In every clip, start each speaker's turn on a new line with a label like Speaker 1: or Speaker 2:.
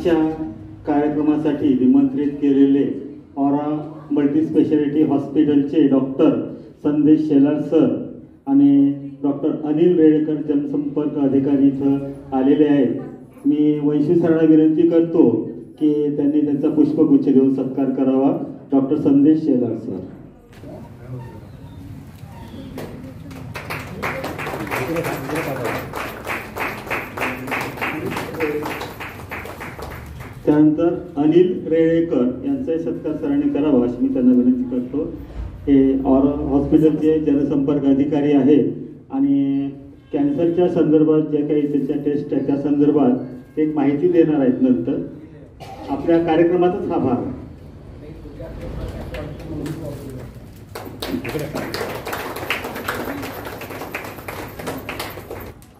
Speaker 1: आजच्या कार्यक्रमासाठी निमंत्रित केलेले ऑरा मल्टी स्पेशालिटी हॉस्पिटलचे डॉक्टर संदेश शेलार सर आणि डॉक्टर अनिल रेळेकर जनसंपर्क अधिकारी इथं आलेले आहेत. मी वैशी सरांना विनंती करतो की त्यांनी त्यांचा पुष्पगुच्छ देऊन सत्कार करावा. डॉक्टर संदेश शेलार सर. त्यानंतर अनिल रेळेकर यांचाही सत्कार सरांनी करावा अशी मी त्यांना विनंती करतो. हे हॉस्पिटलचे जनसंपर्क अधिकारी आहेत आणि कॅन्सरच्या संदर्भात जे काही त्याच्या टेस्ट आहे त्या संदर्भात एक माहिती देणार आहेत. नंतर आपल्या कार्यक्रमातच हा भाग.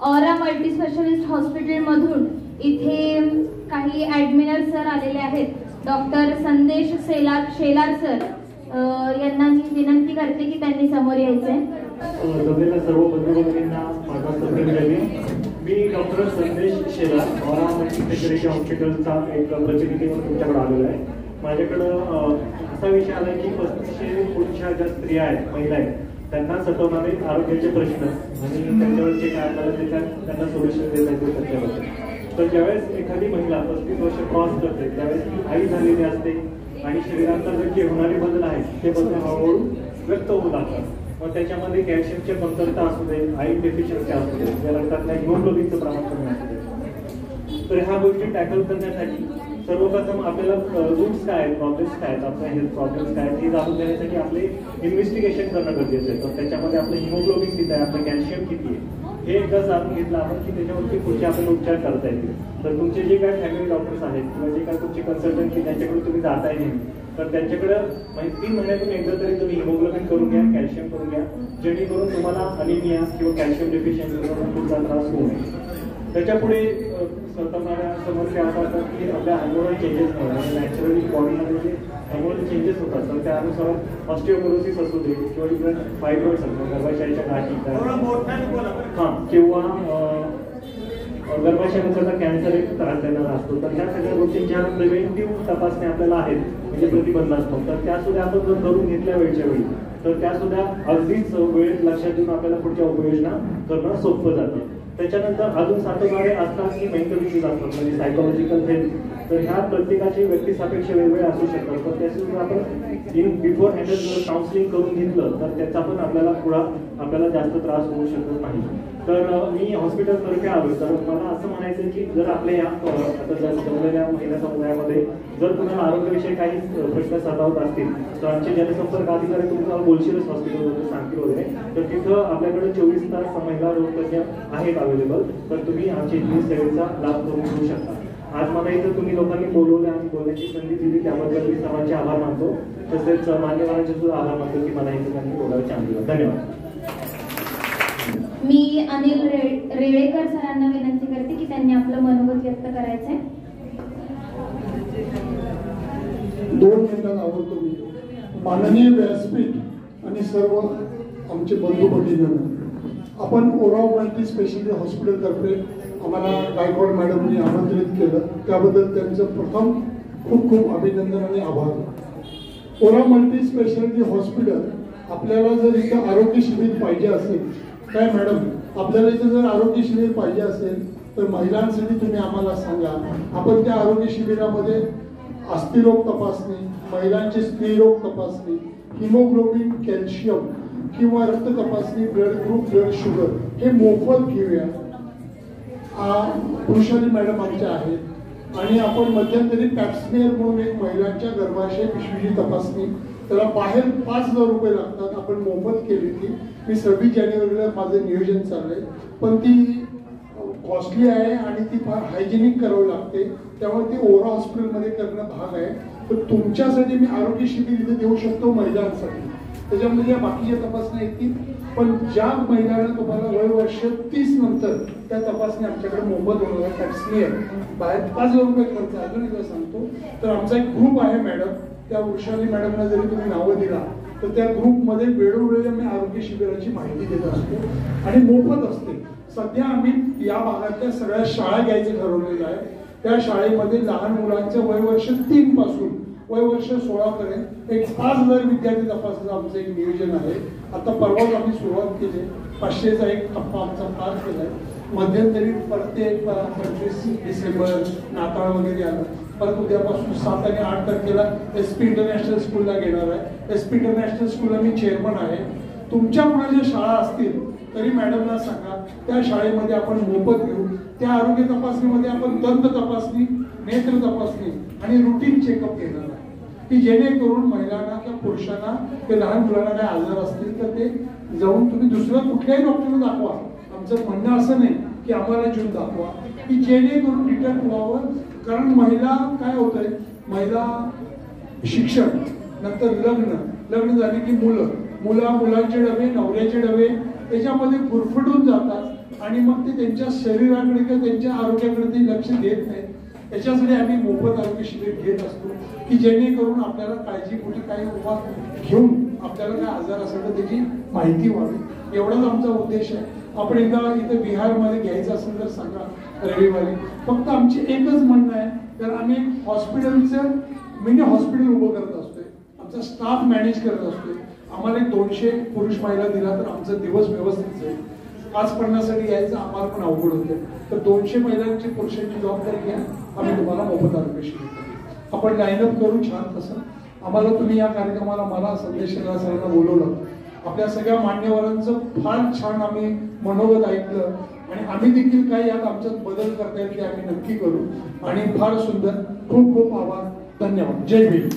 Speaker 2: ऑरा मल्टी स्पेशालिस्ट हॉस्पिटलमधून इथे काही ॲडमिनर सर आलेले आहेत. डॉक्टर संदेश शेलार सर यांना मी विनंती करते की त्यांनी समोर यायचे.
Speaker 3: सर्व बंधू-भगिनींना माझा सत्कार. मी डॉक्टर संदेश शेलार ऑरा मल्टी स्पेशालिटी हॉस्पिटलचा एक प्रतिनिधी म्हणून तुमच्याकडे आलेलो आहे. माझ्याकडं असा विषय आला की 3500 पुरुषाच्या ज्या स्त्रिया आहेत, महिला आहेत, त्यांना सतवणारे आरोग्याचे प्रश्न आणि त्यांच्यावरचे काय आपल्याला त्यांना सोल्युशन देता येतील त्याच्याबद्दल. तर ज्यावेळेस एखादी महिला 35 वर्ष क्रॉस करते त्यावेळेस ती आई झालेली असते आणि शरीरांतर्गत जे होणारे बदल आहेत ते बदल हळूहळू व्यक्त होऊ लागतात. मग त्याच्यामध्ये कॅल्शियमची कमतरता असू दे, आयर्न डेफिशियन्सी असू दे, या रक्तातल्या हिमोग्लोबिनचं प्रमाण कमी असू दे. तर ह्या गोष्टी टॅकल करण्यासाठी सर्वप्रथम आपल्याला रूट्स काय आहेत, प्रॉब्लेम्स काय आहेत, आपल्या हेल्थ प्रॉब्लेम्स काय आहेत हे जाणून घेण्यासाठी आपले इन्व्हेस्टिगेशन करणं गरजेचं आहे. तर त्याच्यामध्ये आपलं हिमोग्लोबिन किती आहे, आपलं कॅल्शियम किती आहे हे एकदा जाणून घेतलं आपण की त्याच्यावरती पुढचे आपल्याला उपचार करता येतील. तर तुमचे जे काय फॅमिली डॉक्टर्स आहेत किंवा जे काय तुमचे कन्सल्टंट की त्यांच्याकडे तुम्ही जाताय नेहमी, तर त्यांच्याकडे 3 महिन्यातून एकदा तरी तुम्ही हिमोग्लोबिन करून घ्या, कॅल्शियम करून घ्या, जेणेकरून तुम्हाला अनिमिया किंवा कॅल्शियम डेफिशियन्सी पुढचा त्रास होऊ नये. त्याच्यापुढे सतवणाऱ्या समस्या असा असतात की आपल्या हार्मोनल चेंजेस म्हणजे नॅचरली बॉडीमध्ये जे हार्मोनल चेंजेस होतात तर त्यानुसार ऑस्टिओपोरोसिस असू दे किंवा इव्हन फायब्रॉइड्स असतात, गर्भाशयाच्या गाठी किंवा गर्भाशयाचा कॅन्सर एक त्रास देणारा असतो. तर ह्या सगळ्या गोष्टींच्या प्रिव्हेंटिव्ह तपासण्या आपल्याला आहेत म्हणजे प्रतिबंधात्मक. तर त्यासुद्धा आपण जर करून घेतल्या वेळच्या वेळी तर त्यासुद्धा अगदीच वेळेत लक्षात देऊन आपल्याला पुढच्या उपाययोजना करणं सोपं जातं. त्याच्यानंतर अजून सातवणारे असतात की मेंटल इश्यूज असतात म्हणजे सायकोलॉजिकल हेल्थ. तर ह्या प्रत्येकाचे व्यक्तिसापेक्ष वेगवेगळे असू शकतात. तर त्याच्यातून आपण बिफोर हँड जर काउन्सिलिंग करून घेतलं तर त्याचा पण आपल्याला जास्त त्रास होऊ शकत नाही. तर मी हॉस्पिटलतर्फे आलो. तर मला असं म्हणायचं की जर आपल्या या आता जमलेल्या महिला समुदायामध्ये जर तुम्हाला आरोग्याविषयी काही प्रश्न सतावत असतील तर आमचे जनसंपर्क अधिकारी तुम्हाला बोलशीलच हॉस्पिटलमध्ये सांगतील वगैरे. तर तिथं आपल्याकडे 24 तास महिला रोगतज्ञ आहेत अवेलेबल. तर तुम्ही आमच्या इथली सेवेचा लाभ करून घेऊ शकता. आज मला इथं तुम्ही लोकांनी बोलवलं आणि बोलण्याची संधी दिली त्याबद्दल मी सर्वांचे आभार मानतो. तसेच मान्यवरांचे सुद्धा आभार मानतो की मला इथं त्यांनी बोलायला चान्स दिला. धन्यवाद.
Speaker 2: मी अनिल रेळेकर सरांना विनंती करते की त्यांनी आपलं मनोगत व्यक्त करायचंय.
Speaker 4: 2 मिनिटात आवडतो मी. माननीय व्यासपीठ आणि सर्व आमचे बंधू भगिनींना आपण ओरा मल्टी स्पेशालिटी हॉस्पिटलतर्फे आम्हाला गायकवाड मॅडमनी आमंत्रित केलं त्याबद्दल त्यांचं प्रथम खूप खूप अभिनंदन आणि आभार. ओरा मल्टी स्पेशालिटी हॉस्पिटल आपल्याला जर इथं आरोग्य शिबिर पाहिजे असेल काय मॅडम आपल्याला इथं जर आरोग्य शिबिर पाहिजे असेल तर महिलांसाठी तुम्ही आम्हाला सांगा. आपण त्या आरोग्य शिबिरामध्ये अस्थिरोग तपासणी, महिलांची स्त्रीरोग तपासणी, हिमोग्लोबिन, कॅल्शियम किंवा रक्त तपासणी, ब्लड ग्रुप, ब्लड शुगर हे मोफत घेऊया. पुरुषाली मॅडम आमच्या आहेत आणि आपण मध्यंतरी पॅप्समेअर म्हणून एक महिलांच्या गर्भाशय पिशवीची तपासणी त्याला बाहेर 5000 रुपये लागतात आपण मोफत केली ती. मी 26 जानेवारीला माझं नियोजन चाललंय पण ती कॉस्टली आहे आणि ती फार हायजेनिक करावी लागते त्यामुळे ती ओरा हॉस्पिटलमध्ये करणं भाग आहे. तर तुमच्यासाठी मी आरोग्य शिबिर इथे देऊ शकतो महिलांसाठी. त्याच्यामध्ये बाकीच्या तपासण्या येतील पण ज्या महिलांना तुम्हाला वय वर्ष 30 नंतर त्या तपासण्या आमच्याकडे मोफत होणार आहे. पॅप्समेअर बाहेर 5000 रुपये खर्च. अजून एकदा सांगतो तर आमचा एक ग्रुप आहे मॅडम त्या वृषाली मॅडमला जरी तुम्ही नावं दिला तर त्या ग्रुपमध्ये वेळोवेळी आम्ही आरोग्य शिबिराची माहिती देत असतो आणि मोफत असते. सध्या आम्ही या भागातल्या सगळ्या शाळा घ्यायचं ठरवलेलं आहे. त्या शाळेमध्ये लहान मुलांचं वयवर्ष 3 पासून वयवर्ष 16 पर्यंत एक 5000 विद्यार्थी तपासायचं आमचं एक नियोजन आहे. आता परवाच आम्ही सुरुवात केली, 500चा एक टप्पा आमचा पार केलाय. मध्यंतरी प्रत्येक 25 डिसेंबर नाताळ वगैरे आलं. परत उद्यापासून 7 आणि 8 तारखेला SP इंटरनॅशनल स्कूलला घेणार आहे. SP इंटरनॅशनल स्कूलला मी चेअरमन आहे. तुमच्या मुलाच्या शाळा असतील तरी मॅडमला सांगा, त्या शाळेमध्ये आपण मोफत घेऊ. त्या आरोग्य तपासणीमध्ये आपण दंत तपासणी, नेत्र तपासणी आणि रुटीन चेकअप घेणार आहे, की जेणेकरून महिलांना किंवा पुरुषांना किंवा लहान मुलांना काय आजार असतील तर ते जाऊन तुम्ही दुसऱ्या कुठल्याही डॉक्टरला दाखवा. आमचं म्हणणं असं नाही की आम्हाला जून दाखवा, की जेणेकरून डिटेक्ट व्हावं. कारण महिला काय होतंय, महिला शिक्षण नंतर लग्न झाले की मुलांचे डबे, नवऱ्याचे डबे त्याच्यामध्ये गुरफटून जातात आणि मग ते त्यांच्या शरीराकडे किंवा त्यांच्या आरोग्याकडे ते लक्ष देत नाही. त्याच्यासाठी आम्ही मोफत आरोग्य शिबिर घेत असतो, की जेणेकरून आपल्याला काळजी कुठे काही उभा घेऊन आपल्याला काय आजार असेल तर त्याची माहिती व्हावी. एवढाच आमचा उद्देश आहे. आपण एकदा इथे बिहारमध्ये घ्यायचं असेल तर सांगा रविवारी. फक्त आमची एकच म्हणणं आहे, तर आम्ही हॉस्पिटलचं मिनी हॉस्पिटल उभं करत असतोय, आमचा स्टाफ मॅनेज करत असतोय. आम्हाला एक 200 पुरुष महिला दिला तर आमचा दिवस व्यवस्थित जाईल. 550 साठी यायचं आम्हाला पण अवघड होते. तर 200 महिलांची पुरुषांची जबाबदारी घ्या, आम्ही तुम्हाला मोफत आरोग्य शिबिर करू. आपण लाईनअप करू छान. तसं आम्हाला तुम्ही या कार्यक्रमाला मला संदेश सरांना बोलवलं. आपल्या सगळ्या मान्यवरांचं फार छान आम्ही मनोगत ऐकलं आणि आम्ही देखील काही यात आमच्यात बदल करता येईल ते आम्ही नक्की करू. आणि फार सुंदर. खूप खूप आभार. धन्यवाद. जय भीम.